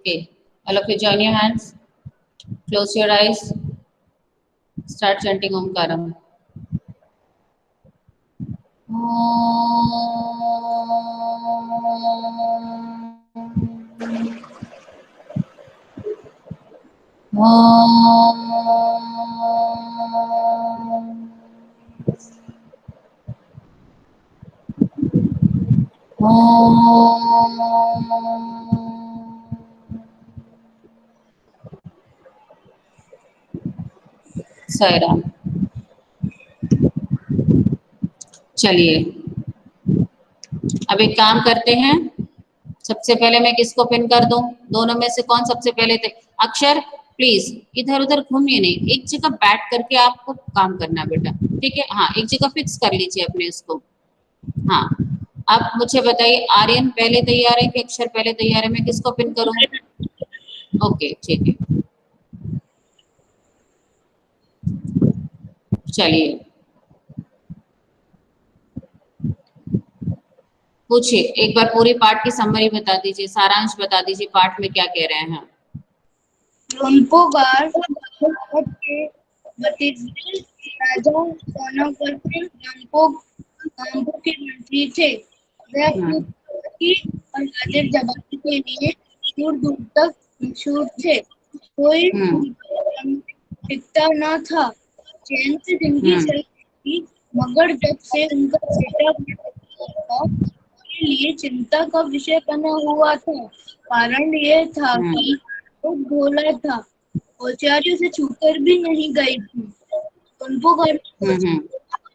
Okay, all of you join your hands, close your eyes, start chanting Omkaram. Sai Ram. चलिए अब एक काम करते हैं, सबसे पहले मैं किसको पिन कर दूं? दोनों में से कौन सबसे पहले अक्षर प्लीज इधर उधर घूमिए नहीं, एक जगह बैठ करके आपको काम करना बेटा, ठीक है? हाँ, एक जगह फिक्स कर लीजिए अपने इसको। हाँ, अब मुझे बताइए, आर्यन पहले तैयार है कि अक्षर पहले तैयार है? मैं किसको पिन करूं? ओके ठीक है, चलिए पूछिए, एक बार पूरी पाठ की समरी बता दीजिए, सारांश बता दीजिए, पाठ में क्या कह रहे हैं? रंपोगार के भतीजे राजा सोनोकर गांगो के मंत्री थे। वह खूबसूरती और हाजिर जवानी के लिए दूर दूर तक मशहूर थे। कोई टिकता न था, चैन से जिंदगी चल रही थी, मगर जब से उनका बेटा था उनके लिए चिंता का विषय बना हुआ था। कारण यह था कि वो भोला था, औचार्य से छूकर भी नहीं गई थी। उनको घर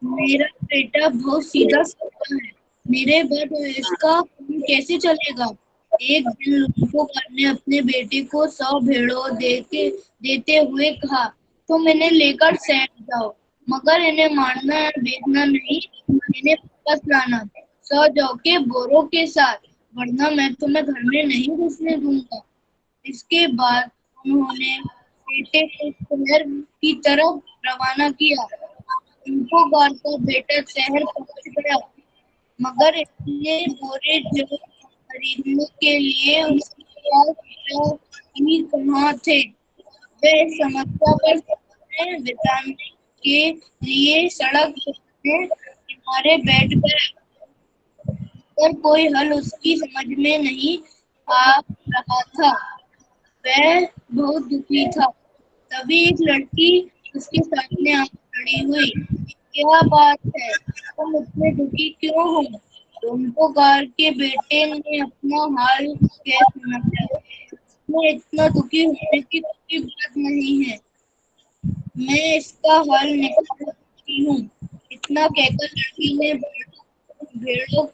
मेरा बेटा बहुत सीधा साधा है, मेरे बाद इसका काम कैसे चलेगा? एक दिन लूम्बोगार ने अपने बेटे को 100 भेड़ों देते हुए कहा, तुम इन्हें लेकर शहर जाओ, मगर इन्हें मारना या बेचना नहीं, इन्हें वापस लाना 100 जौ के बोरों के साथ, वरना मैं तुम्हें घर में नहीं घुसने दूंगा। इसके बाद उन्होंने बेटे को शहर की तरफ रवाना किया। लूम्बोगार का बेटा शहर पहुंच गया, मगर इतने बोरे जौ खरीदने के लिए उसके पास जौ ही कहाँ थे। वह इस समस्या पर समय बिताने के लिए सड़क के किनारे बैठ गया, पर कोई हल उसकी समझ में नहीं आ रहा था। वह बहुत दुखी था। तभी एक लड़की उसके सामने आकर खड़ी हुई। क्या बात है, तुम इतने दुखी क्यों हो? लूम्बोगार के बेटे ने अपना हाल कह सुनाया। मैं इतना दुखी होने की कोई बात नहीं है, मैं इसका हल निकाल सकती हूँ। इतना कहकर लड़की ने भेड़ों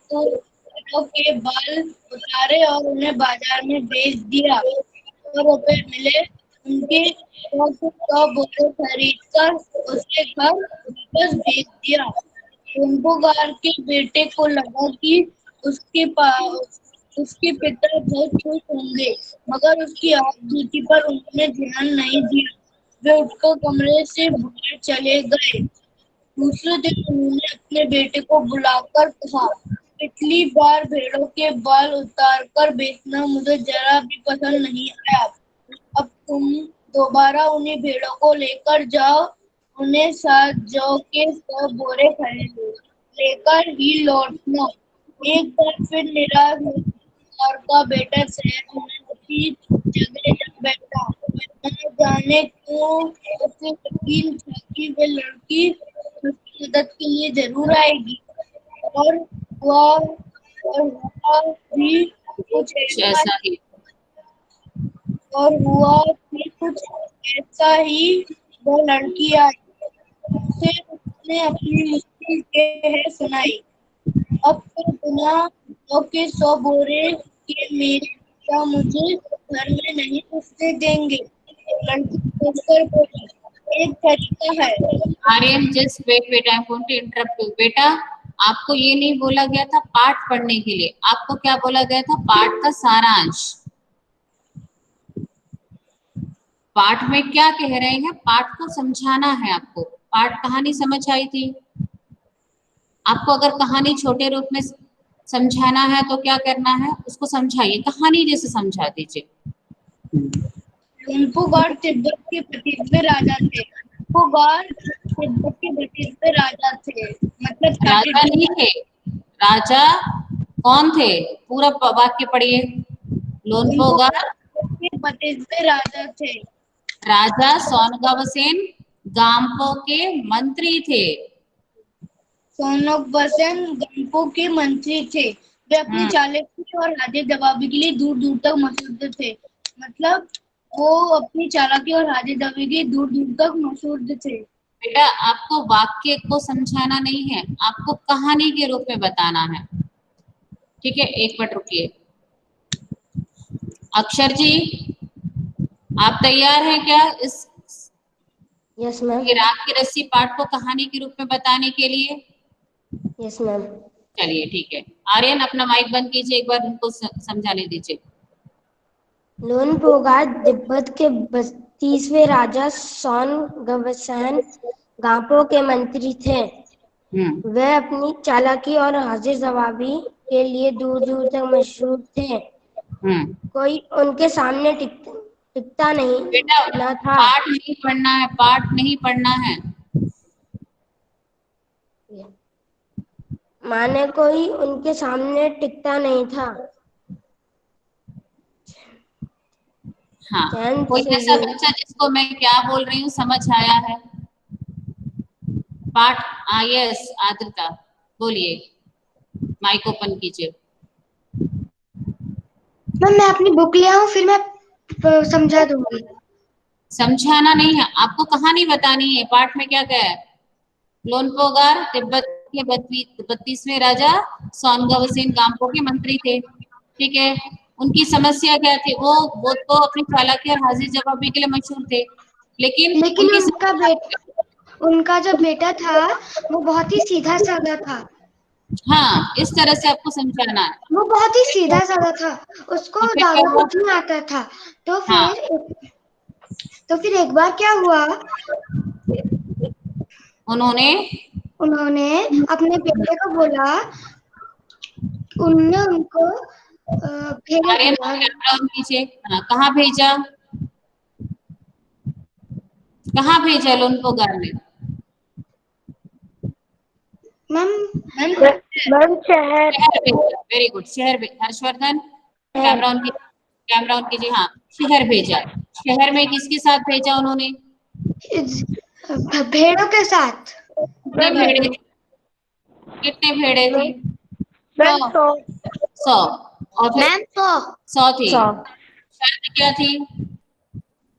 के बाल उतारे और उन्हें बाजार में बेच दिया। 100 रुपए मिले, उनके 100 बोरे खरीद कर उसके घर वापस भेज दिया। लूम्बोगार के बेटे को लगा कि उसके पिता बहुत खुश होंगे, मगर उसकी आपूर्ति पर उन्होंने ध्यान नहीं दिया। वे उठकर कमरे से बाहर चले गए। दूसरे दिन उन्होंने अपने बेटे को बुलाकर कहा, पिछली बार भेड़ों के बाल उतारकर बेचना मुझे जरा भी पसंद नहीं आया। अब तुम दोबारा उन्हीं भेड़ों को लेकर जाओ, उन्हें 7 जौ के 100 बोरे खरीदो, लेकर ही लौटना। एक बार फिर निराश होकर का बेटा शहर में उसी जगह जा बैठा। न जाने क्यों उसे यकीन था कि वे लड़की उसकी मदद के लिए जरूर आएगी, और हुआ भी कुछ ऐसा ही। ही। वो लड़की आई, उसे उसने अपनी मुश्किल कह सुनाई। अब तो बिना जौ के 100 बोरे के मेरे पिता मुझे घर में नहीं घुसने देंगे। लड़की सोचकर बोली, एक तरीका है। Aryan just wait wait, I am going to interrupt you बेटा। आपको ये नहीं बोला गया था पाठ पढ़ने के लिए, आपको क्या बोला गया था? पाठ का सारांश। पाठ में क्या कह रहे हैं, पाठ को समझाना है आपको। पाठ कहानी समझ आई थी आपको? अगर कहानी छोटे रूप में समझाना है तो क्या करना है, उसको समझाइए, कहानी जैसे समझा दीजिए। लूम्पुगौड़ तिब्बत के 32वें राजा थे। लूम्पुगौड़ तिब्बत के 32वें राजा थे, मतलब राजा 32। नहीं थे, राजा कौन थे? पूरा वाक्य पढ़िए। लोनपोगार लूम्पुगौड़ के 32वें राजा थे। राजा सोनगवसेन गांपो के मंत्री थे। सोनगवसेन गांपो के मंत्री थे। वे अपनी चालाकी और हाजिर जवाबी के लिए दूर दूर तक मशहूर थे। मतलब वो अपनी चालाकी और हाजिर जवाबी के लिए दूर दूर तक मशहूर थे। बेटा आपको वाक्य को समझाना नहीं है, आपको कहानी के रूप में बताना है। ठीक है, एक मिनट रुकिए। अक्षर जी आप तैयार हैं क्या इस यस मैम। राग की रस्सी पाठ को कहानी के रूप में बताने के लिए? Yes ma'am. चलिए ठीक है। आर्यन अपना माइक बंद कीजिए, एक बार उनको समझाने दीजिए। लोनपोगार तिब्बत के 32वें राजा सोनगवसेन गांपो के मंत्री थे। वे अपनी चालाकी और हाजिर जवाबी के लिए दूर दूर तक मशहूर थे। कोई उनके सामने टिकता नहीं बेटा न था। पाठ नहीं पढ़ना है, पाठ नहीं पढ़ना है। माने कोई उनके सामने टिकता नहीं था। हाँ, चैन कोई से ऐसा बच्चा जिसको मैं क्या बोल रही हूँ समझ आया है? पाठ यस आद्रता बोलिए, माइक ओपन कीजिए। मैम मैं अपनी बुक ले आऊं, फिर मैं समझा दूंगी। समझाना नहीं है, आपको कहानी बतानी है। पाठ में क्या क्या है? लोनपोगार तिब्बत के 32वें राजा सोनगवसेन गांपो के मंत्री थे। ठीक है, उनकी समस्या क्या थी? वो तो अपनी चालाकी और हाजिर जवाबी के लिए मशहूर थे, लेकिन उनका जो बेटा था वो बहुत ही सीधा साधा था। हाँ, इस तरह से आपको समझाना है। वो बहुत ही सीधा साधा था, उसको फिर क्या ज्यादा हुआ? कुछ नहीं आता था। तो हाँ, फिर एक बार क्या हुआ, उन्होंने अपने बेटे को बोला, उनने उनको भेज आर्यन दिया। कैमरा ऑन कीजिए। हाँ, कहाँ भेजा? कहाँ भेजा लोनपोगार ने? मैम शहर भेजा। वेरी गुड, शहर भेजा। हर्षवर्धन कैमरा ऑन कीजिए, कैमरा ऑन कीजिए। हाँ, शहर भेजा। शहर में किसके साथ भेजा उन्होंने? भेड़ों के साथ। कितने भेड़े थे? कितने भेड़े थे? 100। और फिर मैम 100 थी। शर्त क्या थी?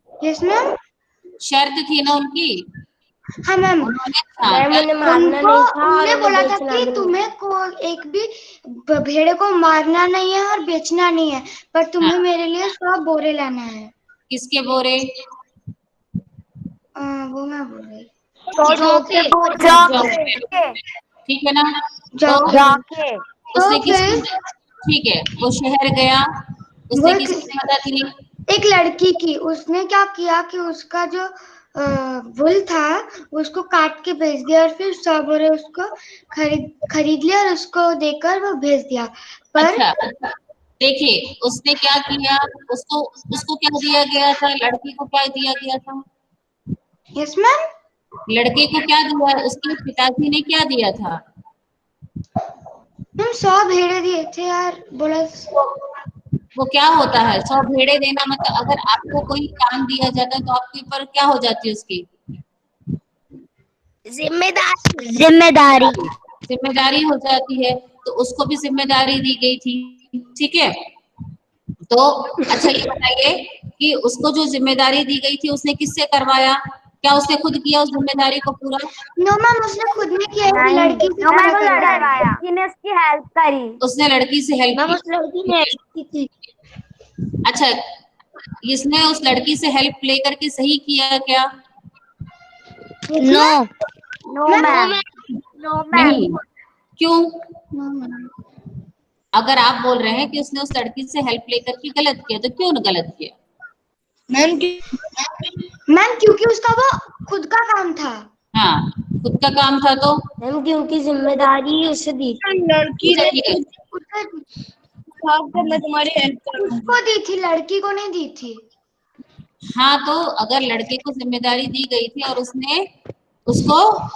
Yes ma'am. शर्त थी ना उनकी। हाँ मैम। उन्होंने मारना नहीं था और उन्होंने बोला था बेचना कि भी नहीं। तुम्हें को एक भी भेड़े को मारना नहीं है और बेचना नहीं है, पर तुम्हें मेरे लिए 100 बोरे लाना है। किसके बोरे? वो मैं बोल रही। ठीक है ना? तो उसने फिर ठीक है, वो शहर गया। उसने किसकी मदद ली? एक लड़की की। उसने क्या किया कि उसका जो वुल था उसको काट के बेच दिया और फिर 100 बोरे उसको खरीद लिया और उसको देकर वो भेज दिया। पर अच्छा, देखिए उसने क्या किया, उसको उसको क्या दिया गया था? लड़की को क्या दिया गया था? Yes ma'am. लड़के को क्या दिया? उसके पिताजी ने क्या दिया था? मैम 100 भेड़े दिए थे यार, बोला। वो क्या होता है 100 भेड़े देना? मतलब अगर आपको कोई काम दिया जाता है तो आपके ऊपर क्या हो जाती है उसकी? जिम्मेदारी। जिम्मेदारी हो जाती है। तो उसको भी जिम्मेदारी दी गई थी। ठीक है, तो अच्छा ये बताइए कि उसको जो जिम्मेदारी दी गई थी उसने किससे करवाया? क्या उसने खुद किया उस जिम्मेदारी को पूरा? नो मैम, उसने खुद नहीं किया, एक लड़की से करवाया। ने उसकी हेल्प करी। उसने लड़की से हेल्प मैम की। उस लड़की ने की थी। अच्छा, इसने उस लड़की से हेल्प लेकर के सही किया क्या? No ma'am. नहीं, क्यों? No ma'am. अगर आप बोल रहे हैं कि उसने उस लड़की से हेल्प लेकर के गलत किया, तो क्यों गलत किया? मैम क्योंकि उसका वो खुद का काम था। हाँ, खुद का काम था तो मैम क्योंकि जिम्मेदारी उसे दी। लड़की ने उसको मैं तुम्हारी हेल्प करूंगी। दी थी, लड़की को नहीं दी थी। हाँ, तो अगर लड़के को जिम्मेदारी दी गई थी और उसने उसको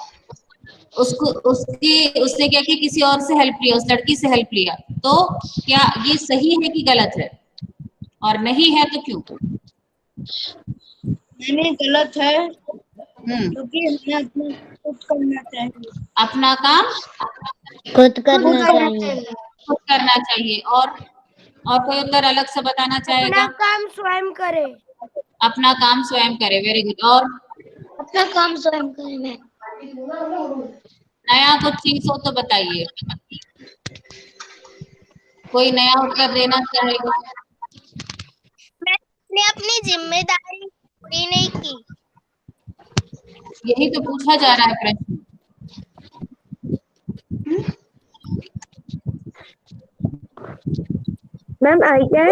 उसको उसने क्या किया, किसी और से हेल्प लिया, उस लड़की से हेल्प लिया, तो क्या ये सही है कि गलत है? और नहीं है तो क्यों? नहीं, गलत है, हम्म, क्योंकि हमें अपना खुद करना चाहिए। अपना काम खुद करना चाहिए। खुद करना चाहिए। और कोई उत्तर अलग से बताना चाहेगा? काम स्वयं करे। अपना काम स्वयं करे, वेरी गुड। और अपना काम स्वयं करे। मैं नया कुछ चीज हो तो बताइए, कोई नया उत्तर देना चाहेगा? मैंने अपनी जिम्मेदारी पूरी नहीं की। यही तो पूछा जा रहा है प्रश्न। मैम आई क्या?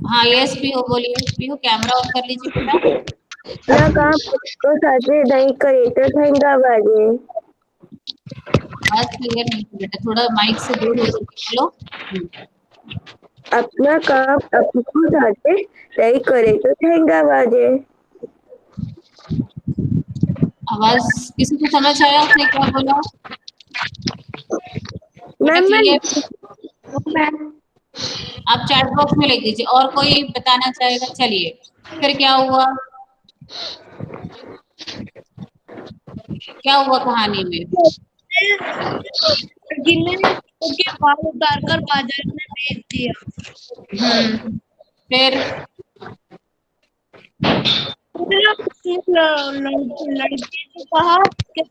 हाँ, यस पीहू बोलिए। पीहू कैमरा ऑन कर लीजिए बेटा। अपना काम को साथे नहीं करे तो ठंडा बाजे। बात क्लियर नहीं थी बेटा, थोड़ा माइक से दूर हो के बोलो। अपना काम अपने साथे नहीं करे तो ठंडा बाजे। आवाज किसी को समझ आया उसने क्या बोला? बेटा मैम क्लियर, आप चैट बॉक्स में लिख दीजिए। और कोई बताना चाहेगा? चलिए, फिर क्या हुआ? क्या हुआ कहानी में? लड़की ने उसके बाल उतार कर बाजार में बेच दिया। फिर लड़की ने कहा कि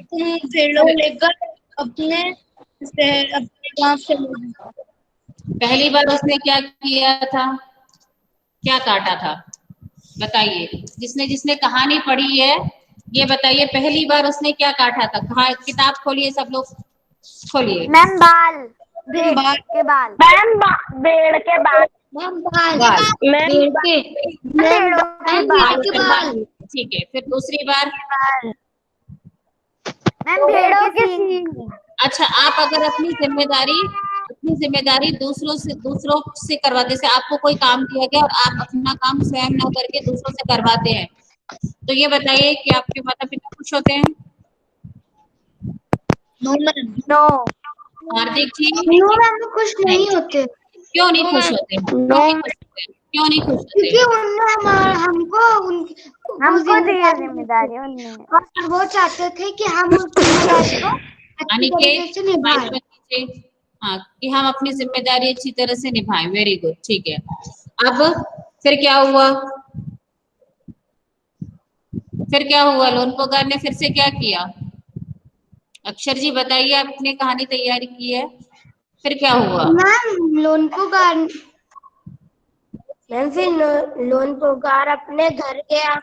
तुम भेड़ों लेकर अपने गांव से ले जाओ। पहली बार उसने क्या किया था, क्या काटा था? बताइए, जिसने जिसने कहानी पढ़ी है ये बताइए, पहली बार उसने क्या काटा था? कहा, किताब खोलिए, सब लोग खोलिए। मैम बाल तुम बाल के बाल। मैम भेड़ के बाल। मैम बाल मैम भेड़ के बाल। ठीक है, फिर दूसरी बार? मैम भेड़ों के सींग। अच्छा, आप अगर अपनी जिम्मेदारी दूसरों से करवाते, जैसे आपको कोई काम दिया गया और आप अपना काम स्वयं ना करके दूसरों से करवाते हैं, तो ये बताइए कि आपके माता पिता खुश होते हैं? No ma'am. No Hardik ji, no ma'am, वो खुश नहीं होते, क्यों नहीं खुश होते? क्यों नहीं खुश होते? क्योंकि उन्होंने हमको दिया जिम्मेदारी उनने। और वो चाहते थे कि हम उस जिम्मेदारी को अच्छी तरीके से निभाएं। हाँ, कि हम अपनी जिम्मेदारी अच्छी तरह से निभाएं। वेरी गुड, ठीक है। अब फिर क्या हुआ? लोनपोगार ने फिर से क्या किया? अक्षर जी बताइए, आपने कहानी तैयारी की है, फिर क्या हुआ? मैम लोनपोगार अपने घर गया।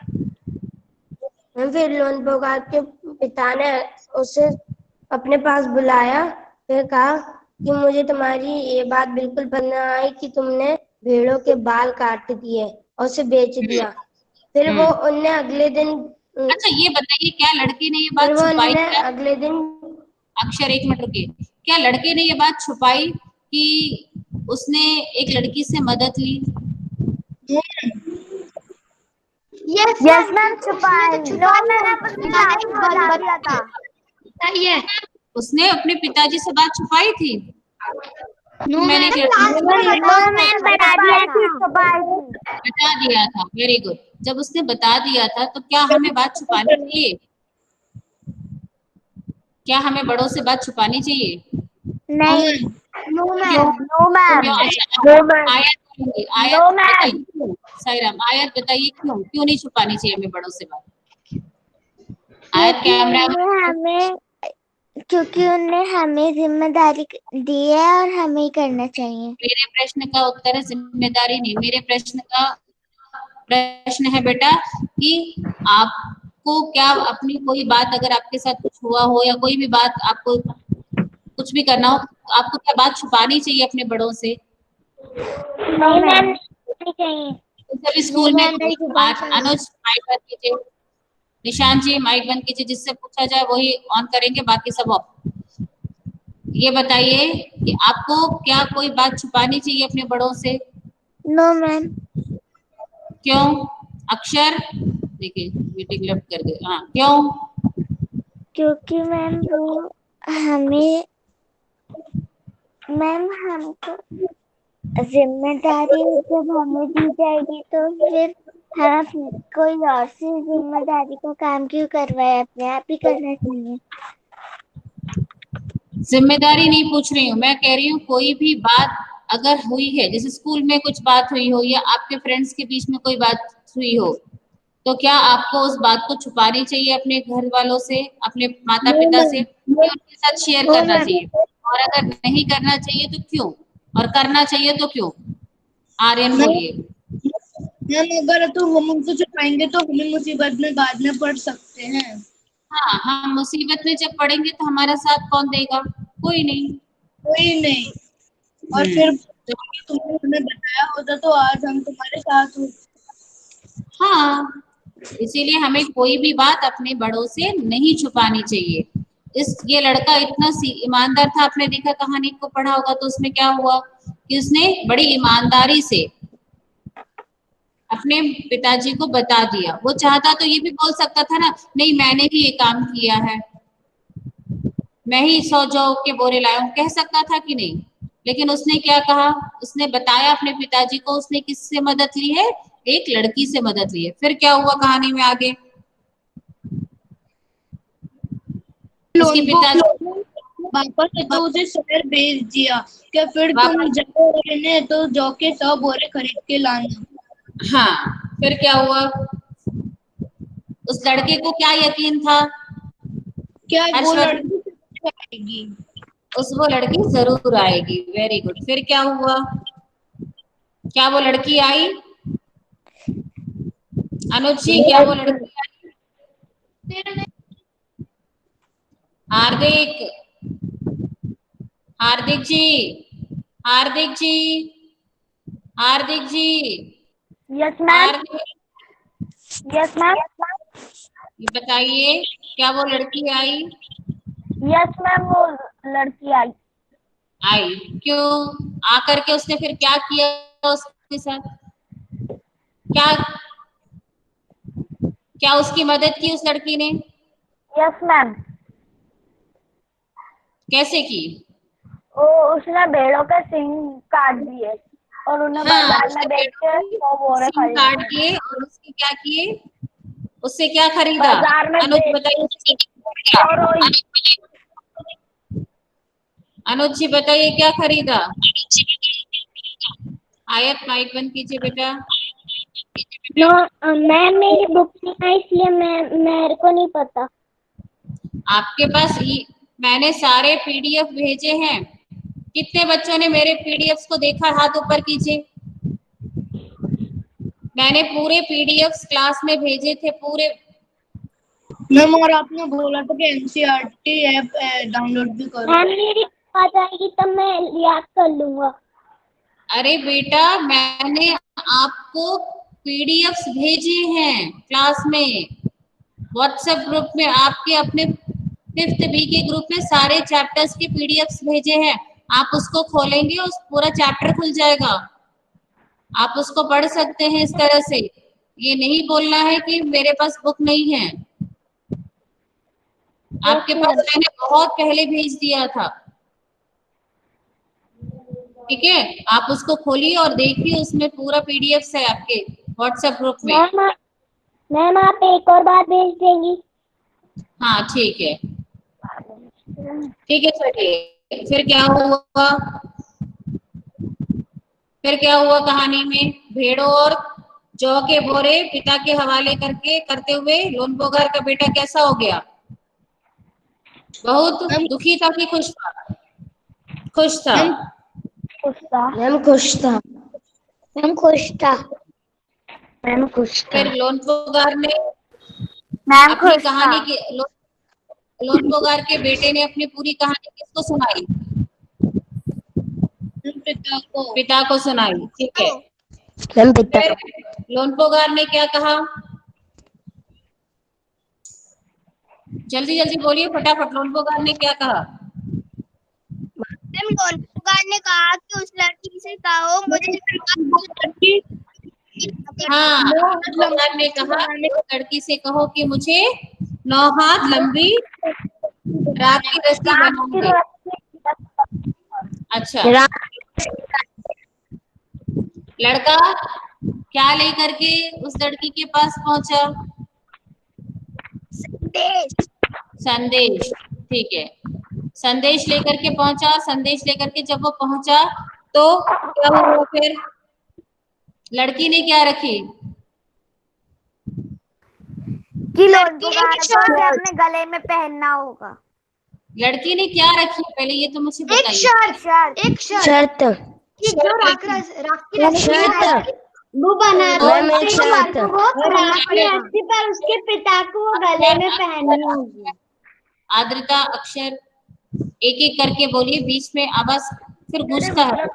फिर लोनपोगार के पिता ने उसे अपने पास बुलाया, फिर कहा कि मुझे तुम्हारी ये बात बिल्कुल पसंद न आई कि तुमने भेड़ों के बाल काट दिए और उसे बेच दिया। फिर वो उनने अगले दिन अच्छा, ये बताइए, क्या लड़के ने ये बात छुपाई? अगले दिन अक्षर, एक मिनट रुकिए। क्या लड़के ने ये बात छुपाई कि उसने एक लड़की से मदद ली? यस मैम छुपाई। उसने अपने पिताजी से बात छुपाई थी? मैंने बता दिया था। Very good. जब उसने बता दिया था तो क्या हमें बात छुपानी चाहिए? क्या हमें बड़ों से बात छुपानी चाहिए? नहीं। No ma'am. साईराम, आयत बताइए, क्यों नहीं छुपानी चाहिए हमें बड़ों से बात? आयत, कैमरा। हमें क्योंकि उन्हें हमें जिम्मेदारी दी है और हमें ही करना चाहिए। मेरे प्रश्न का उत्तर है जिम्मेदारी नहीं। मेरे प्रश्न का प्रश्न है बेटा कि आपको क्या अपनी कोई बात, अगर आपके साथ कुछ हुआ हो या कोई भी बात आपको कुछ भी करना हो, आपको क्या बात छुपानी चाहिए अपने बड़ों से? नहीं मैम, चाहिए। सभी स्कूल में अनुज माइक बंद कीजिए, निशांत जी माइक बंद कीजिए, जिससे पूछा जाए वही ऑन करेंगे, बाकी सब ऑफ। ये बताइए कि आपको क्या कोई बात छुपानी चाहिए अपने बड़ों से? No ma'am. क्यों? अक्षर देखिए मीटिंग लेफ्ट कर दे। हाँ क्यों? क्योंकि मैम वो हमें मैम हमको जिम्मेदारी जब हमें दी जाएगी तो फिर हम कोई और से जिम्मेदारी को काम क्यों करवाए, अपने आप ही करना चाहिए। जिम्मेदारी नहीं पूछ रही हूँ, मैं कह रही हूँ कोई भी बात अगर हुई है, जैसे स्कूल में कुछ बात हुई हो या आपके फ्रेंड्स के बीच में कोई बात हुई हो, तो क्या आपको उस बात को छुपानी चाहिए अपने घर वालों से, अपने माता नो पिता से, मैम, या उनके साथ शेयर नो करना मैम, चाहिए? और अगर नहीं करना चाहिए तो क्यों, और करना चाहिए तो क्यों? आर्यन मैम बोलिए। मैम अगर तो हम उनको छुपाएंगे तो हमें मुसीबत में बाद में पड़ सकते हैं। हाँ, हम मुसीबत में जब पड़ेंगे तो हमारा साथ कौन देगा? कोई नहीं। कोई नहीं। और फिर तो तुमने हमें बताया होता तो आज हम तुम्हारे साथ हो। हाँ, इसीलिए हमें कोई भी बात अपने बड़ों से नहीं छुपानी चाहिए। ये लड़का इतना ईमानदार था, आपने देखा कहानी को पढ़ा होगा, तो उसमें क्या हुआ कि उसने बड़ी ईमानदारी से अपने पिताजी को बता दिया। वो चाहता तो ये भी बोल सकता था ना, नहीं मैंने ही ये काम किया है, मैं ही 100 जौ के बोरे लाया हूँ, कह सकता था कि नहीं? लेकिन उसने क्या कहा, उसने बताया अपने पिताजी को। उसने किससे मदद ली है? एक लड़की से मदद ली है। फिर क्या हुआ कहानी में आगे? उसके लोन पिताजी वापस है तो उसे शहर भेज दिया। क्या फिर तुम वापस, जाओ रहने तो जौ के 100 बोरे खरीद के लाना। हाँ फिर क्या हुआ? उस लड़के को क्या यकीन था? क्या वो हर्षवर्धन, लड़की आएगी? वो लड़की जरूर आएगी। Very good. फिर क्या हुआ? क्या वो लड़की आई? अनुज जी, क्या वो लड़की आई? हार्दिक, हार्दिक जी, हार्दिक जी, हार्दिक जी, यस मैम। हार्दिक, यस मैम। ये बताइए क्या वो लड़की आई? यस मैम, वो लड़की आई। आई क्यों? आकर के उसने फिर क्या किया उसके साथ? क्या, क्या उसकी मदद की उस लड़की ने? Yes ma'am. कैसे की? वो उसने भेड़ों के सींग काट दिए और उन्हें हाँ, बाजार में उसने बेच पेड़ों के की 100 बोरे सींग काट खरीदे। दिए और उसके क्या किए? उससे क्या खरीदा? बाजार में अनुज बेच बताइए, उससे क्या और खरीदा? अनुज जी बताइए क्या खरीदा? आयत माइक बंद कीजिए बेटा। नो मैम, मेरी बुक नहीं है इसलिए मेरे को नहीं पता। आपके पास मैंने सारे पीडीएफ भेजे हैं। कितने बच्चों ने मेरे पीडीएफ को देखा? हाथ ऊपर कीजिए। मैंने पूरे पीडीएफ क्लास में भेजे थे पूरे। मैम और आपने बोला था कि एनसीईआरटी ऐप डाउनलोड भी करो। मैम मेरी आ जाएगी तब मैं याद कर लूंगा। अरे बेटा, मैंने आपको पीडीएफ भेजे हैं क्लास में, व्हाट्सएप ग्रुप में, आपके अपने 5th बी के ग्रुप में सारे चैप्टर्स के पीडीएफ भेजे हैं। आप उसको खोलेंगे, उस पूरा चैप्टर खुल जाएगा, आप उसको पढ़ सकते हैं। इस तरह से ये नहीं बोलना है कि मेरे पास बुक नहीं है। आपके पास मैंने बहुत पहले भेज दिया था। ठीक है, आप उसको खोलिए और देखिए, उसमें पूरा पीडीएफ है आपके व्हाट्सएप ग्रुप में। मैम आप एक और बार भेज देंगी? हाँ ठीक है, ठीक है। चलिए फिर क्या हुआ? फिर क्या हुआ कहानी में? भेड़ों और जौ के बोरे पिता के हवाले करके करते हुए लोनबोगार का बेटा कैसा हो गया? बहुत मैम दुखी था कि खुश था? खुश था। मैम खुश था। मैम खुश था। मैम खुश था। मैम खुश था। फिर लोनबोगार ने मैम अपनी खुश था। कहानी के लोनबोगार के बेटे ने अपनी पूरी कहानी किसको सुनाई? पिता को सुनाई। ठीक है। मैम पिता। फिर लोनबोगार ने क्या कहा? जल्दी जल्दी बोलिए फटाफट, लोनबोगार ने क्या कहा? लोनपुकार ने कहा कि उस लड़की से कहो मुझे हाँ, लोनपुकार ने कहा उस लड़की से कहो कि मुझे 9 हाथ लंबी रात की रस्सी बना दे। अच्छा, लड़का क्या लेकर के उस लड़की के पास पहुंचा? संदेश। ठीक है, संदेश लेकर के पहुंचा। संदेश लेकर के जब वो पहुंचा तो क्या हुआ फिर? लड़की ने क्या रखी? कि लोनपुकार को उसे अपने गले में पहनना होगा। लड़की ने क्या रखी पहले ये तो मुझे बताइए। एक शर्त कि जो राखी रस्सी वो बना रस्सी पर उसके पिता को वो गले में पहननी होगी। आद्रिता, अक्षर एक एक करके बोलिए, बीच में आवाज फिर गूंजता है।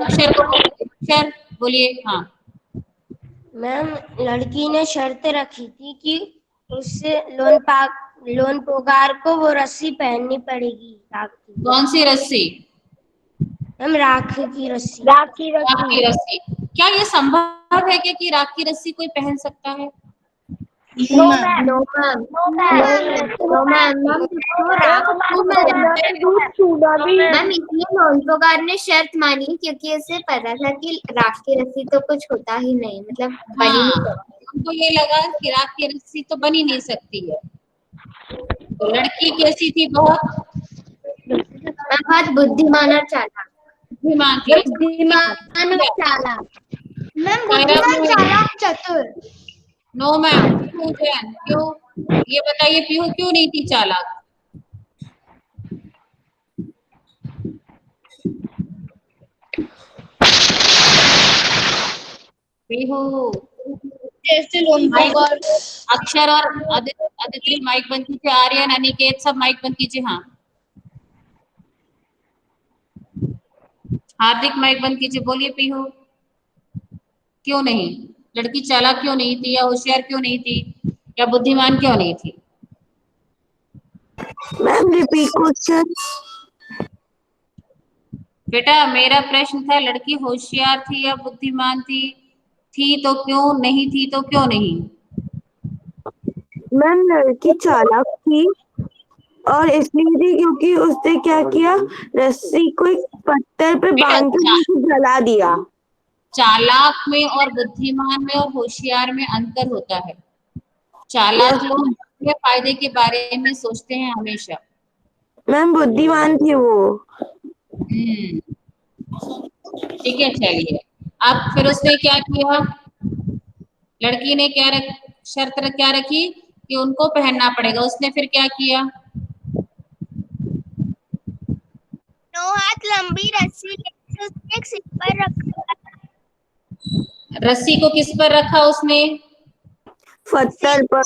अक्षर बोलिए। हाँ मैम, लड़की ने शर्त रखी थी कि उससे लोनपुकार को वो रस्सी पहननी पड़ेगी। राखी। कौन सी रस्सी? मैम, राखी की रस्सी। राखी रस्सी। क्या ये संभव है कि राखी की रस्सी कोई पहन सकता है? मैम इसलिए लोनपुकार ने शर्त मानी क्योंकि उसे पता था कि राख की रस्सी तो कुछ होता ही नहीं, मतलब बनी नहीं सकती। उनको ये लगा कि राख की रस्सी तो बनी नहीं सकती है। तो लड़की कैसी थी? बहुत बुद्धिमान और चालाक। बुद्धिमान और चालाक। मैम बुद्धिमान, चालाक, चतुर। No ma'am. क्यों? ये बताइए, पीहू क्यों नहीं थी चालाक? पीहू। अक्षर और अदिति माइक बंद कीजिए। आर्यन, अनिकेत सब माइक बंद कीजिए। हाँ, हार्दिक माइक बंद कीजिए। बोलिए पीहू, क्यों नहीं? लड़की चालाक क्यों नहीं थी, या होशियार क्यों नहीं थी, या बुद्धिमान क्यों नहीं थी? Ma'am repeat question. बेटा मेरा प्रश्न था, लड़की होशियार थी या बुद्धिमान थी? थी तो क्यों, नहीं थी तो क्यों नहीं? मैम लड़की चालाक थी और इसलिए थी क्योंकि उसने क्या किया, रस्सी को एक पत्थर पे बांध के जला दिया। चालाक में और बुद्धिमान में और होशियार में अंतर होता है। चालाक लोग अपने फायदे के बारे में सोचते हैं हमेशा। मैम बुद्धिमान थी वो। ठीक है, चलिए। अब फिर उसने क्या किया? लड़की ने क्या शर्त क्या रखी कि उनको पहनना पड़ेगा। उसने फिर क्या किया? 9 हाथ लंबी रस्सी लेकर उसने एक सिर पर रखा। रस्सी को किस पर रखा उसने? पत्थर पर।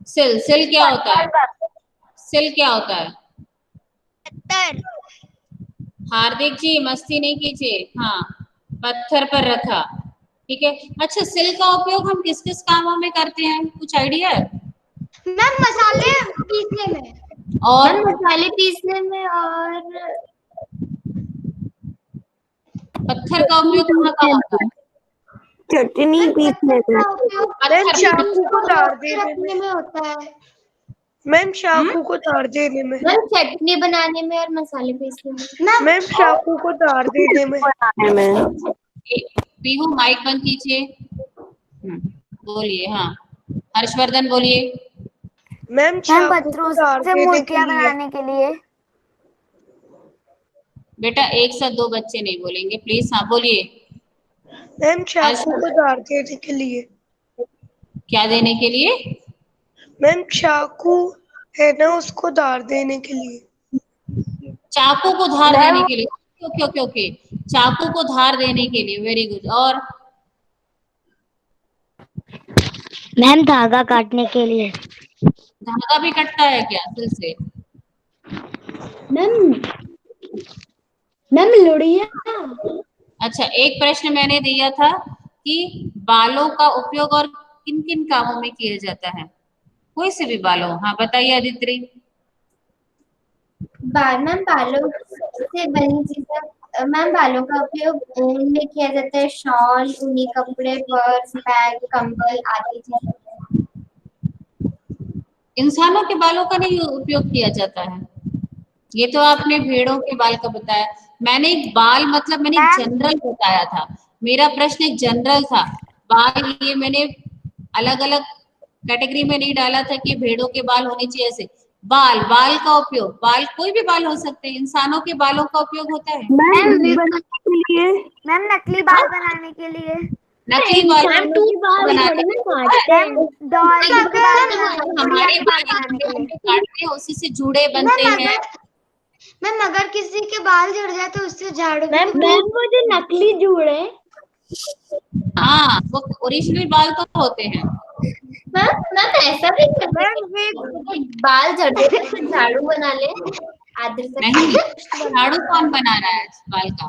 सिल क्या होता है? सिल क्या होता है? पत्थर। हार्दिक जी मस्ती नहीं कीजिए। हाँ, पत्थर पर रखा। ठीक है। अच्छा, सिल का उपयोग हम किस किस कामों में करते हैं, कुछ आइडिया है? मैम मसाले पीसने में। और मसाले पीसने में, और पत्थर का उपयोग कहाँ का होता है? चटनी पीसने में। मैम चाकू को तार देने में होता है। मैम चाकू को तार देने में। मैम चटनी बनाने में और मसाले पीसने में। मैम चाकू को तार देने में। पीहू माइक बंद कीजिए। बोलिए। हाँ, हर्षवर्धन बोलिए। मैम पत्थरों से मूर्तियां बनाने के लिए। बेटा एक साथ दो बच्चे नहीं बोलेंगे प्लीज। हाँ बोलिए। मैम चाकू को तार देने के लिए। क्या देने के लिए? मैम चाकू है ना, उसको धार देने के लिए। चाकू को धार देने के लिए। ओके। चाकू को धार देने के लिए, वेरी गुड। और मैम धागा काटने के लिए। धागा भी कटता है क्या सिल से? मैम लुड़िया। अच्छा, एक प्रश्न मैंने दिया था कि बालों का उपयोग और किन किन कामों में किया जाता है, कोई से भी बालों। हाँ बताइए अदिति। मैम बालों से बनी चीजें, मैम बालों का उपयोग ऊन में किया जाता है, शॉल, ऊनी कपड़े, पर्स, बैग, कंबल आदि चीजें। इंसानों के बालों का नहीं उपयोग किया जाता है। ये तो आपने भेड़ों के बाल का बताया। मैंने एक बाल मतलब मैंने जनरल बताया था। मेरा प्रश्न एक जनरल था। बाल ये मैंने अलग अलग कैटेगरी में नहीं डाला था कि भेड़ों के बाल होने चाहिए ऐसे। बाल बाल का उपयोग, बाल कोई भी बाल हो सकते हैं। इंसानों के बालों का उपयोग होता है मैम नकली बाल बनाने के लिए। नकली बाल बनाने हमारे बाल काटते हैं, उसी से जुड़े बनते हैं। मैम अगर किसी के बाल झड़ जाए तो उससे झाड़ू। मैम वो जो नकली जुड़े, हाँ वो ओरिजिनल बाल तो होते हैं। मैम ऐसा भी करते बाल झड़ जाते हैं तो झाड़ू बना ले आदर से। नहीं, झाड़ू कौन बना रहा है बाल का?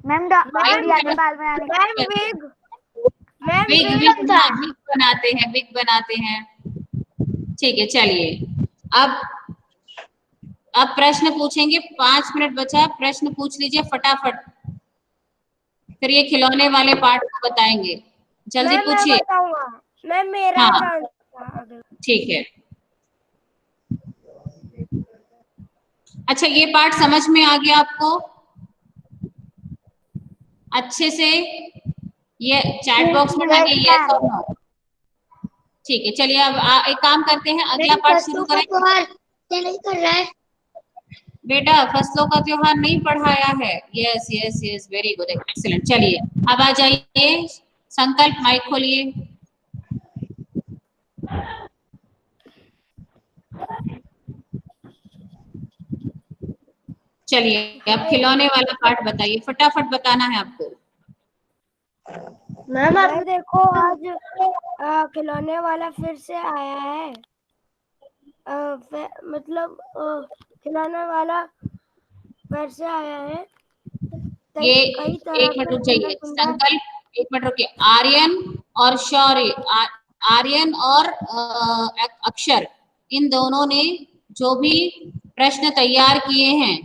मैम बाल बनाने विग बनाते हैं, विग बनाते हैं। ठीक है, चलिए अब प्रश्न पूछेंगे। 5 मिनट बचा, प्रश्न पूछ लीजिए फटाफट, फिर ये खिलौने वाले पार्ट को बताएंगे। जल्दी पूछिए। मैं मेरा हाँ ठीक है। अच्छा, ये पार्ट समझ में आ गया आपको अच्छे से? ये चैट बॉक्स में डालिए यस और नो। ठीक है, चलिए अब एक काम करते हैं, अगला पार्ट शुरू करें। नहीं कर रहा है बेटा, फसलों का त्योहार नहीं पढ़ाया है। Yes yes yes, very good, excellent. चलिए अब आ जाइए, संकल्प माइक खोलिए। चलिए अब खिलौने वाला पार्ट बताइए, फटाफट बताना है आपको। मैम आप देखो, आज खिलौने वाला फिर से आया है। मतलब खिलौने वाला फिर से आया है। ये एक मिनट रुक जाइए, संकल्प एक मिनट रुकिए। आर्यन और शौर्य, आर्यन और अक्षर, इन दोनों ने जो भी प्रश्न तैयार किए हैं,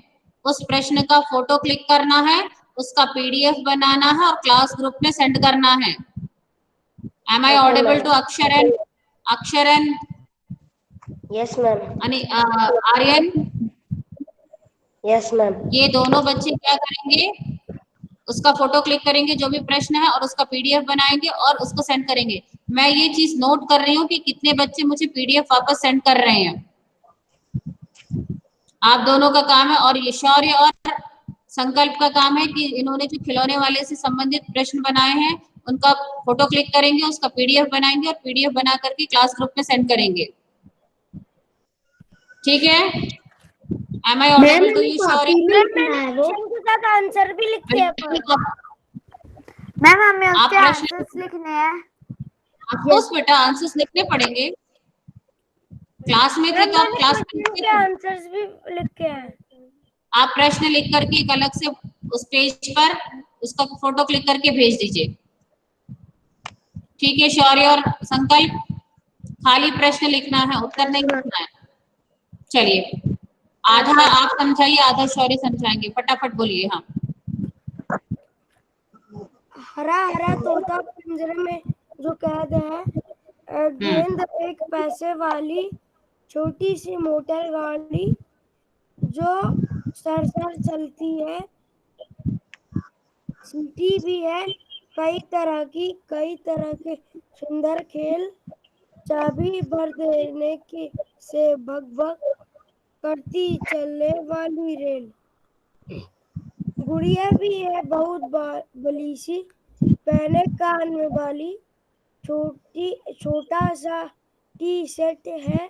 उस प्रश्न का फोटो क्लिक करना है, उसका पीडीएफ बनाना है और क्लास ग्रुप में सेंड करना है। Am I audible to Akshar and yes ma'am. Aryan? Yes ma'am. ये दोनों बच्चे क्या करेंगे, उसका फोटो क्लिक करेंगे जो भी प्रश्न है और उसका पीडीएफ बनाएंगे और उसको सेंड करेंगे। मैं ये चीज नोट कर रही हूँ कि कितने बच्चे मुझे पीडीएफ वापस सेंड कर रहे हैं। आप दोनों का काम है, और ये शौर्य और संकल्प का काम है कि इन्होंने जो खिलौने वाले से संबंधित प्रश्न बनाए हैं उनका फोटो क्लिक करेंगे, उसका पीडीएफ बनाएंगे और पीडीएफ बना करके क्लास ग्रुप में सेंड करेंगे। ठीक है? Am I audible to you, Shaurya? Answer भी लिखते हैं। मैम हमें उसके आंसर्स लिखने हैं। आपको बेटा आंसर्स लिखने पड़ेंगे। क्लास में थे तो आप क्लास में आंसर्स भी लिखे हैं। आप प्रश्न लिख करके एक अलग से उस पेज पर उसका फोटो क्लिक करके भेज दीजिए। ठीक है शौर्य और संकल्प, खाली प्रश्न लिखना है, उत्तर नहीं लिखना है। चलिए आधा आप समझाइए, आधा शौर्य समझाएंगे, फटाफट बोलिए। हाँ। हरा हरा तोता पिंजरे में जो कैद है, गेंद एक पैसे वाली छोटी सी मोटर गाड़ी जो सरसर चलती है, सीटी भी है कई तरह के सुंदर खेल, चाबी भर देने की से भग भग करती चलने वाली रेल, गुड़िया भी है बहुत बली सी, पहने कान में वाली, छोटा सा टी सेट है,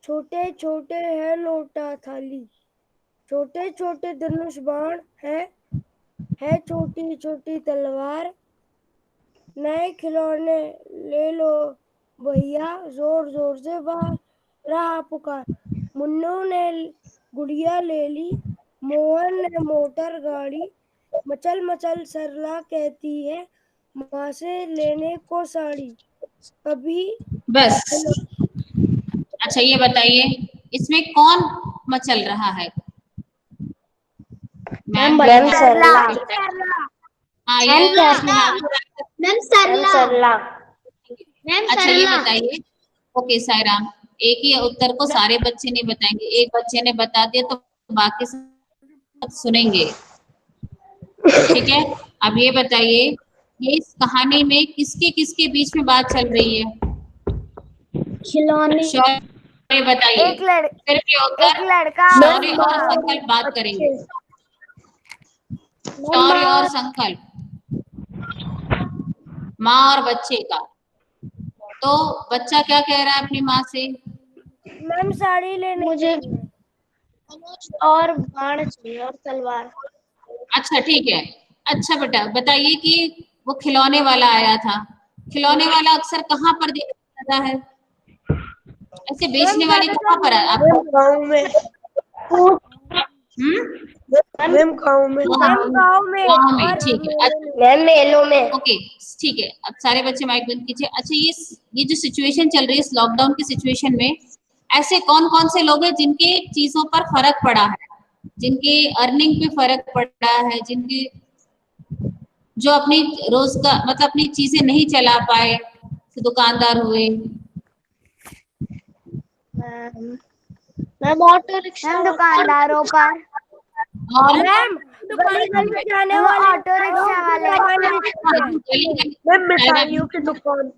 छोटे छोटे है लोटा थाली, छोटे छोटे धनुष बाण है छोटी छोटी तलवार, नए खिलौने ले लो भैया, जोर जोर से बाहर रहा पुकार, मुन्नू ने गुड़िया ले ली, मोहन ने मोटर गाड़ी, मचल मचल सरला कहती है माँ से लेने को साड़ी, कभी बस अच्छा ये बताइए इसमें कौन मचल रहा है? मैम मैम सरला। हाँ ये मैम सरला। मैम अच्छा ये सरला। बताइए, ओके साईराम, एक ही उत्तर को सारे बच्चे नहीं बताएंगे, एक बच्चे ने बता दिया तो बाकी सब सुनेंगे, ठीक है? अब ये बताइए ये इस कहानी में किसके किसके बीच में बात चल रही है? खिलौने। शौर्य बताइए, सिर्फ ये उत्तर एक लड़का शौर्य और संकल्प बात करेंगे। शौर्य और संकल्प, माँ और बच्चे का। तो बच्चा क्या कह रहा है अपनी माँ से? मैम साड़ी लेने मुझे और बाण चाहिए और तलवार। अच्छा ठीक है, अच्छा बेटा बताइए कि वो खिलौने वाला आया था, खिलौने वाला अक्सर कहाँ पर देखा जाता है? ऐसे बेचने वाले कहाँ पर है आपको? गाँव में। मैम गाँव में। गाँव में, ठीक है। मैम मेलों में। ओके ठीक है, अब सारे बच्चे माइक बंद कीजिए। अच्छा ये जो सिचुएशन चल रही है इस लॉकडाउन की सिचुएशन में ऐसे कौन कौन से लोग हैं जिनके चीजों पर फर्क पड़ा है, जिनके अर्निंग पे फर्क पड़ा है, जिनके जो अपनी रोज का मतलब अपनी चीजें नहीं चला पाए, दुकानदार हुए? Ma'am auto rickshaw. दुकानदारों पर। और मैम गली गली जाने वाले ऑटो रिक्शा वाले। मैम मिठाइयों की दुकान।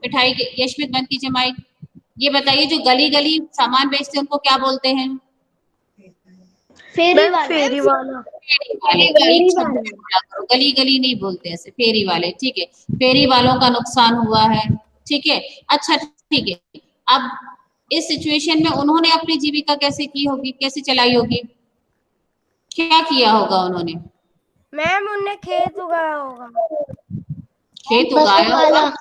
मिठाई के, यशमित बंद कीजिए माइक। ये बताइए जो गली गली सामान बेचते हैं उनको क्या बोलते हैं? फेरी वाला। फेरी वाला। गली गली नहीं बोलते ऐसे, फेरी वाले, ठीक है। फेरी वालों का नुकसान हुआ है, ठीक है। अच्छा ठीक है, अब इस सिचुएशन में उन्होंने अपनी जीविका कैसे की होगी, कैसे चलाई होगी, क्या किया होगा उन्होंने? मैम उन्हें खेत उगाया होगा। खेत उगाया होगा,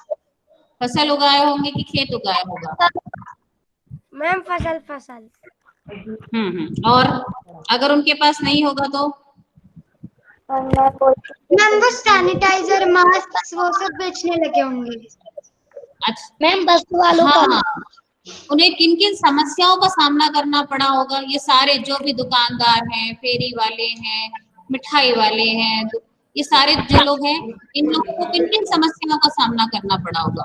फसल उगाए होंगे कि खेत उगाया होगा? मैम फसल। और अगर उनके पास नहीं होगा तो? मैम वो सैनिटाइजर मास्क वो सब बेचने लगे होंगे। अच्छा मैम बस वालों हाँ, का। उन्हें किन किन समस्याओं का सामना करना पड़ा होगा? ये सारे जो भी दुकानदार हैं, फेरी वाले हैं, मिठाई वाले हैं, ये सारे जो लोग हैं, इन लोगों को किन किन समस्याओं का सामना करना पड़ा होगा?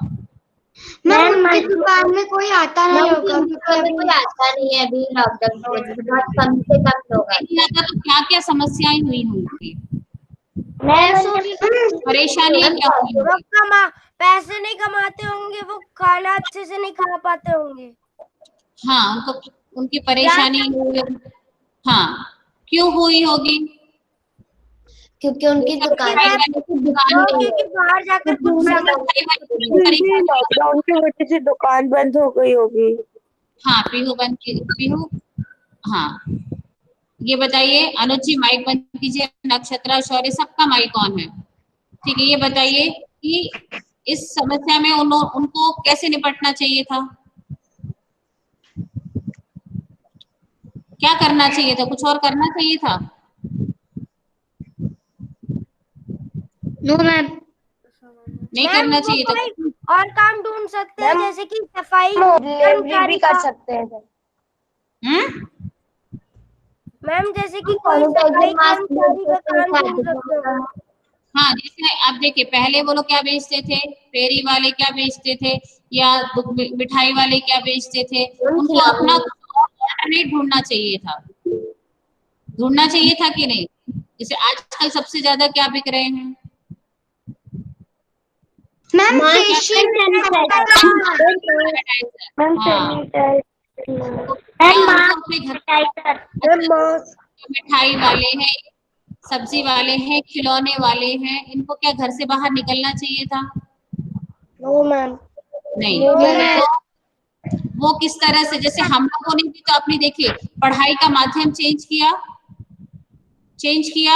मैम उनकी दुकान में कोई आता नहीं होगा अभी कोई आता नहीं है अभी लॉकडाउन की वजह से, बहुत कम से कम लोग आते नहीं आता तो क्या क्या समस्याएं हुई होंगी, मैं परेशानियां क्या हुई होंगी? पैसे नहीं कमाते होंगे, वो खाना अच्छे से नहीं खा पाते होंगे। हाँ उनको उनकी परेशानी हुई, हाँ क्यों हुई होगी? क्योंकि उनकी दुकान बाहर जाकर लॉकडाउन की वजह से दुकान बंद हो गई होगी। हाँ पीहू, हाँ ये बताइए अनुज जी माइक बंद कीजिए, नक्षत्रा शौर्य सबका माइक ऑन है, ठीक है। ये बताइए कि इस समस्या में उनको कैसे निपटना चाहिए था, क्या करना चाहिए था, कुछ और करना चाहिए था? नो मैम नहीं करना चाहिए था? और काम ढूंढ सकते हैं, जैसे कि सफाई भी कर सकते हैं। मैम, जैसे कि कोई सफाई कर्मचारी का काम ढूंढ सकते हैं। हाँ जैसे आप देखिए पहले वो लोग क्या बेचते थे, फेरी वाले क्या बेचते थे या मिठाई वाले क्या बेचते थे, उनको अपना ऑल्टरनेट ढूंढना चाहिए था कि नहीं? जैसे आजकल सबसे ज्यादा क्या बिक रहे हैं? मैम अपने घर मिठाई वाले हैं, सब्जी वाले हैं, खिलौने वाले हैं, इनको क्या घर से बाहर निकलना चाहिए था? नो मैम नहीं। तो वो किस तरह से, जैसे हम लोगों ने भी तो अपनी देखिए पढ़ाई का माध्यम चेंज किया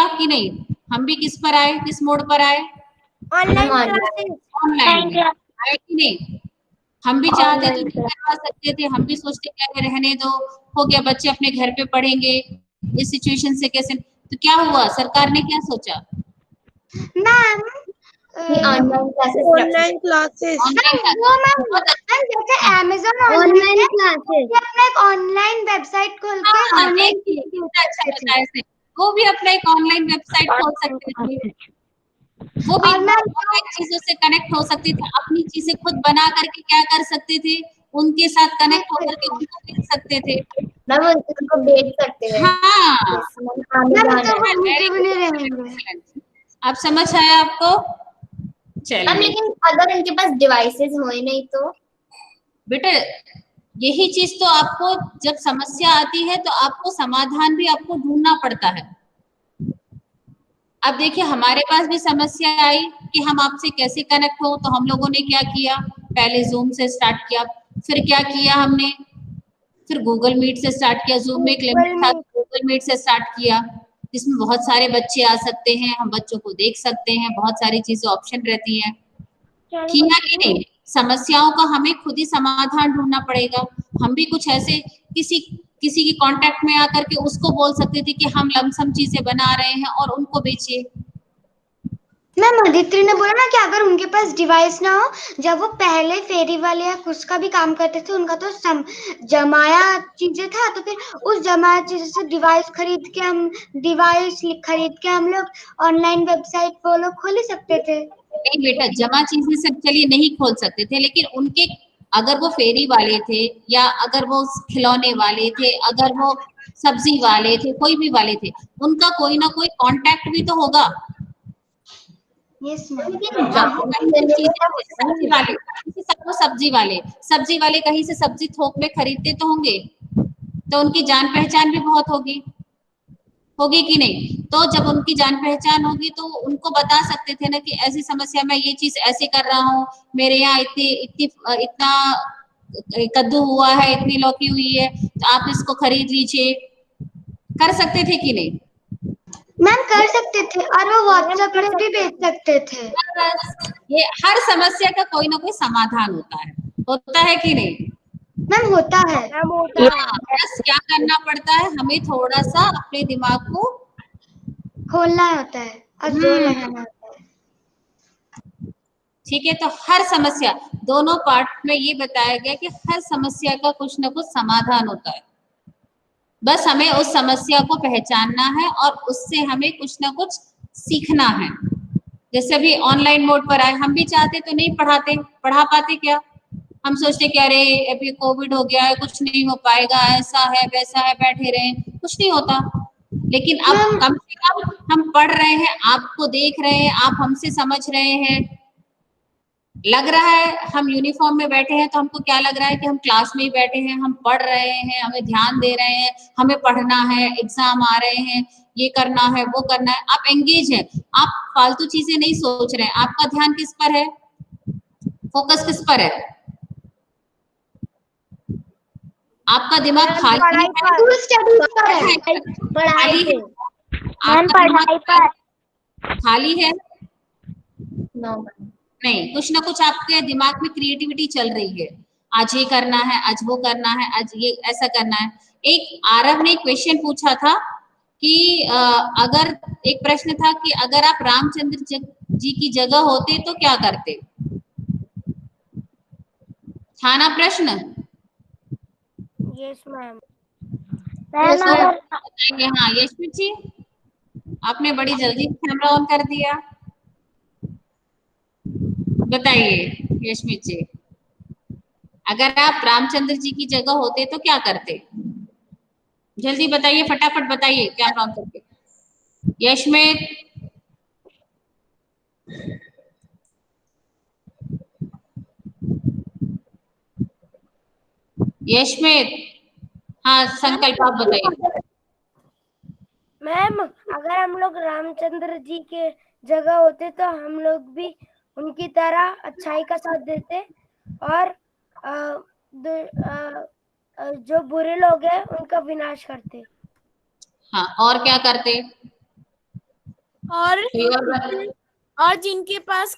कि नहीं? हम भी किस पर आए, किस मोड पर आए? ऑनलाइन आए कि नहीं? हम भी चाहते तो नहीं करवा सकते थे, हम भी सोचते क्या रहने दो, हो गया बच्चे अपने घर पे पढ़ेंगे, इस सिचुएशन से कैसे, तो क्या हुआ, सरकार ने क्या सोचा? Ma'am online classes online classes online वो मैम जैसे Amazon ऑनलाइन क्लासेस अपना एक ऑनलाइन वेबसाइट खोल के ऑनलाइन कितना अच्छा बताया इसने। वो भी अपना एक ऑनलाइन वेबसाइट खोल सकते थे, वो भी ऑनलाइन चीजों से कनेक्ट हो सकती थी, अपनी चीजें खुद बना करके क्या कर सकते थे, उनके साथ कनेक्ट होकर के उनको बेच सकते थे। मैम उनको बेच सकते हैं। हाँ, आप समझ आया आपको? मैम चलिए लेकिन अगर इनके पास डिवाइसेस हो ही नहीं तो बेटा, यही चीज तो आपको जब समस्या आती है तो आपको समाधान भी आपको ढूंढना पड़ता है। अब देखिए हमारे पास भी समस्या आई कि हम आपसे कैसे कनेक्ट हो, तो हम लोगों ने क्या किया, पहले जूम से स्टार्ट किया, फिर क्या किया हमने, फिर गूगल मीट से स्टार्ट किया। जूम में एक लिमिट था, गूगल मीट से स्टार्ट किया, जिसमें बहुत सारे बच्चे आ सकते हैं, हम बच्चों को देख सकते हैं, बहुत सारी चीजें ऑप्शन रहती हैं। किया कि नहीं? समस्याओं का हमें खुद ही समाधान ढूंढना पड़ेगा। हम भी कुछ ऐसे किसी किसी की कांटेक्ट में आकर के उसको बोल सकते थे कि हम लमसम चीजें बना रहे हैं और उनको बेचिए। मैम अदिति ने बोला ना कि अगर उनके पास डिवाइस ना हो, जब वो पहले फेरी वाले या कुछ का भी काम करते थे, उनका तो जमाया चीजें था, तो फिर उस जमाया चीजें से डिवाइस खरीद के हम लोग ऑनलाइन वेबसाइट वो लोग खोल ही सकते थे। नहीं बेटा, जमा चीजें सब चलिए नहीं खोल सकते थे, लेकिन उनके अगर वो फेरी वाले थे या अगर वो खिलौने वाले थे, अगर वो सब्जी वाले थे, कोई भी वाले थे, उनका कोई ना कोई कांटेक्ट भी तो होगा। Yes ma'am. सब्जी वाले कहीं से सब्जी थोक में खरीदते तो होंगे, तो उनकी जान पहचान भी बहुत होगी कि नहीं? तो जब उनकी जान पहचान होगी तो उनको बता सकते थे ना कि ऐसी समस्या में ये चीज ऐसे कर रहा हूँ, मेरे यहाँ इतना कद्दू हुआ है, इतनी लौकी हुई है, तो आप इसको खरीद लीजिए। कर सकते थे कि नहीं? मैम कर सकते थे, और वो व्हाट्सएप में भी भेज सकते थे। ये हर समस्या का कोई ना कोई समाधान होता है कि नहीं? मैम होता है। बस क्या करना पड़ता है, हमें थोड़ा सा अपने दिमाग को खोलना होता है और जोर लगाना होता है। ठीक है। तो हर समस्या, दोनों पार्ट में ये बताया गया कि हर समस्या का कुछ ना कुछ समाधान होता है, बस हमें उस समस्या को पहचानना है और उससे हमें कुछ ना कुछ सीखना है। जैसे अभी ऑनलाइन मोड पर आए, हम भी चाहते तो नहीं पढ़ा पाते क्या? हम सोचते कि अरे अभी कोविड हो गया है, कुछ नहीं हो पाएगा, ऐसा है वैसा है, बैठे रहे, कुछ नहीं होता। लेकिन अब कम से कम हम पढ़ रहे हैं, आपको देख रहे हैं, आप हमसे समझ रहे हैं, लग रहा है हम यूनिफॉर्म में बैठे हैं तो हमको क्या लग रहा है कि हम क्लास में ही बैठे हैं, हम पढ़ रहे हैं, हमें ध्यान दे रहे हैं, हमें पढ़ना है, एग्जाम आ रहे हैं, ये करना है, वो करना है, आप एंगेज हैं, आप फालतू चीजें नहीं सोच रहे हैं। आपका ध्यान किस पर है, फोकस किस पर है? आपका दिमाग खाली है? नहीं, कुछ ना कुछ आपके दिमाग में क्रिएटिविटी चल रही है, आज ये करना है, आज वो करना है, आज ये ऐसा करना है। एक आरव ने क्वेश्चन पूछा था कि अगर एक प्रश्न था कि अगर आप रामचंद्र जी की जगह होते तो क्या करते? था ना प्रश्न? Yes ma'am. बताइए। हाँ यशमीत जी, आपने बड़ी जल्दी कैमरा ऑन कर दिया। बताइए यशमीत जी, अगर आप रामचंद्र जी की जगह होते तो क्या करते? जल्दी बताइए, फटाफट बताइए, कैमरा ऑन करके। यशमीत, यशमीत, हाँ संकल्प आप बताइए। मैम अगर हम लोग रामचंद्र जी के जगह होते तो हम लोग भी उनकी तरह अच्छाई का साथ देते और जो बुरे लोग हैं उनका विनाश करते। हाँ, और क्या करते? और जिनके पास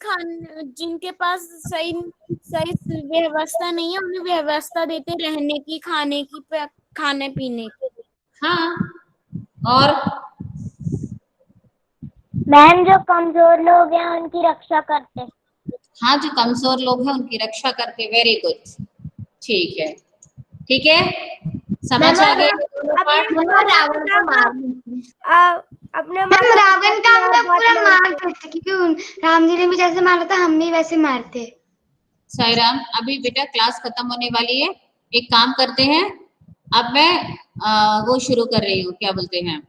सही व्यवस्था नहीं है, उन्हें व्यवस्था देते रहने की, खाने पीने की। हाँ, और मैम जो कमजोर लोग हैं उनकी रक्षा करते। हाँ, जो कमजोर लोग हैं उनकी रक्षा करते। वेरी गुड, ठीक है, ठीक है, समझ आ गए दोनों पार्ट। रावण को मार अपने मैम रावण का हम लोग पूरा मार देते क्योंकि राम जी ने भी जैसे मारा था हम भी वैसे मारते। साईराम, अभी बेटा क्लास खत्म होने वाली है, एक काम करते हैं, अब मैं वो शुरू कर रही हूँ, क्या बोलते हैं,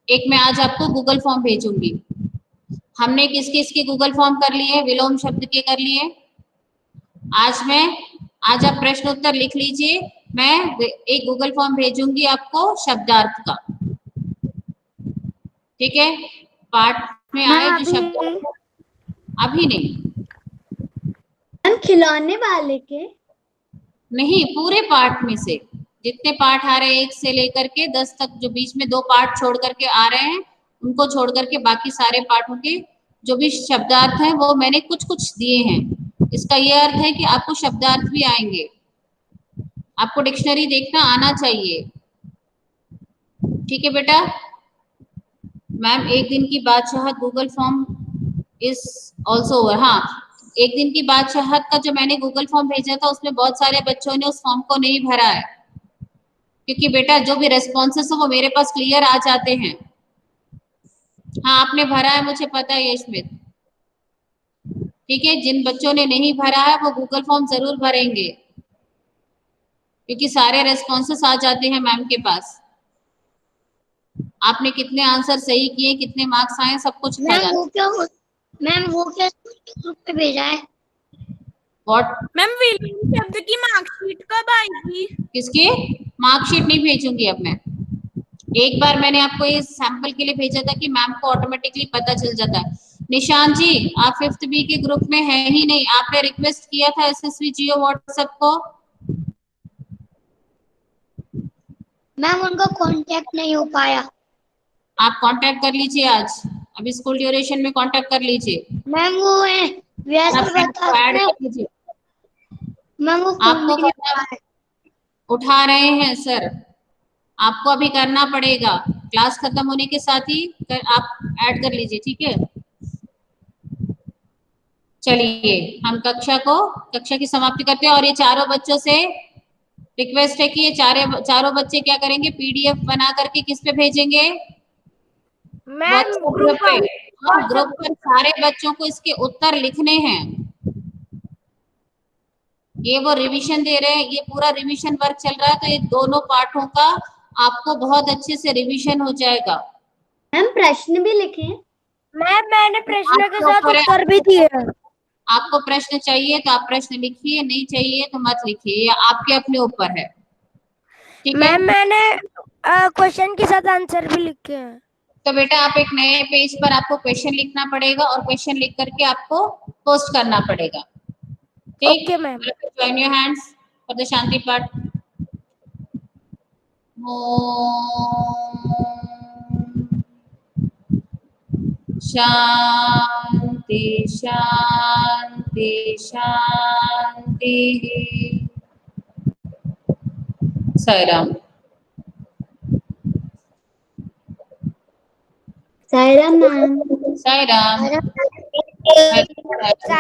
एक मैं आज आपको गूगल फॉर्म भेजूंगी। हमने किस किस के गूगल फॉर्म कर लिए, विलोम शब्द के कर लिए। आज आप प्रश्न उत्तर लिख लीजिए, मैं एक गूगल फॉर्म भेजूंगी आपको शब्दार्थ का, ठीक है। पाठ में आए जो शब्द, अभी नहीं, मैम खिलौने वाले के नहीं, पूरे पाठ में से जितने पाठ आ रहे हैं 1 से लेकर के 10 तक, जो बीच में 2 पाठ छोड़ करके आ रहे हैं उनको छोड़ करके बाकी सारे पाठों के जो भी शब्दार्थ हैं वो मैंने कुछ कुछ दिए हैं। इसका ये अर्थ है कि आपको शब्दार्थ भी आएंगे, आपको डिक्शनरी देखना आना चाहिए, ठीक है बेटा। मैम एक दिन की बादशाहत Google form is also over. हाँ, एक दिन की बादशाहत का जो मैंने गूगल फॉर्म भेजा था उसमें बहुत सारे बच्चों ने उस फॉर्म को नहीं भरा है, क्योंकि बेटा जो भी रेस्पॉन्सेस हो वो मेरे पास क्लियर आ जाते हैं। हाँ, आपने भरा है, मुझे पता है यशमित, ठीक है। जिन बच्चों ने नहीं भरा है वो गूगल फॉर्म जरूर भरेंगे, क्योंकि सारे रेस्पॉन्सेस आ जाते हैं मैम के पास। आपने कितने आंसर सही किए, कितने मार्क्स आए, सब कुछ आ जाता है। मैम वो क्या ग्रुप पे भेजा है? व्हाट? मैम विलोम शब्द की मार्कशीट कब आएगी? किसकी मार्कशीट? नहीं भेजूंगी अब मैं। एक बार मैंने आपको ये सैंपल के लिए भेजा था कि मैम को ऑटोमेटिकली पता चल जाता है। निशान जी, आप 5th बी के ग्रुप में है ही नहीं, आपने रिक्वेस्ट किया था एसएसवी जियो व्हाट्सएप को। मैम उनका कांटेक्ट नहीं हो पाया। आप कांटेक्ट कर लीजिए आज, अभी स्कूल ड्यूरेशन में कांटेक्ट कर लीजिए। मैम वो है वैसे बता ऐड कर लीजिए। मैम वो आपको करना, उठा रहे हैं सर, आपको अभी करना पड़ेगा, क्लास खत्म होने के साथ ही आप ऐड कर लीजिए, ठीक है। चलिए हम कक्षा की समाप्ति करते हैं, और ये चारों बच्चों से रिक्वेस्ट है कि ये चारों बच्चे क्या करेंगे, पीडीएफ बना करके किस पे भेजेंगे? व्हाट्सएप ग्रुप पे। ग्रुप पर सारे बच्चों को इसके उत्तर लिखने हैं। ये वो रिवीजन दे रहे हैं, ये पूरा रिवीजन वर्क चल रहा है, तो ये दोनों पाठों का आपको बहुत अच्छे से रिवीजन हो जाएगा। मैम प्रश्न भी लिखे? मैम मैंने प्रश्न के साथ उत्तर भी दिए। आपको प्रश्न चाहिए तो आप प्रश्न लिखिए, नहीं चाहिए तो मत लिखिए, ये आपके अपने ऊपर है, ठीक है। मैम मैंने क्वेश्चन के साथ आंसर भी लिखे हैं। तो बेटा आप एक नए पेज पर आपको क्वेश्चन लिखना पड़ेगा और क्वेश्चन लिख करके आपको पोस्ट करना पड़ेगा, ठीक। Okay ma'am. Join your hands for the shanti path. Shanti shanti shanti. Sairam. Sairam ma'am. Sairam.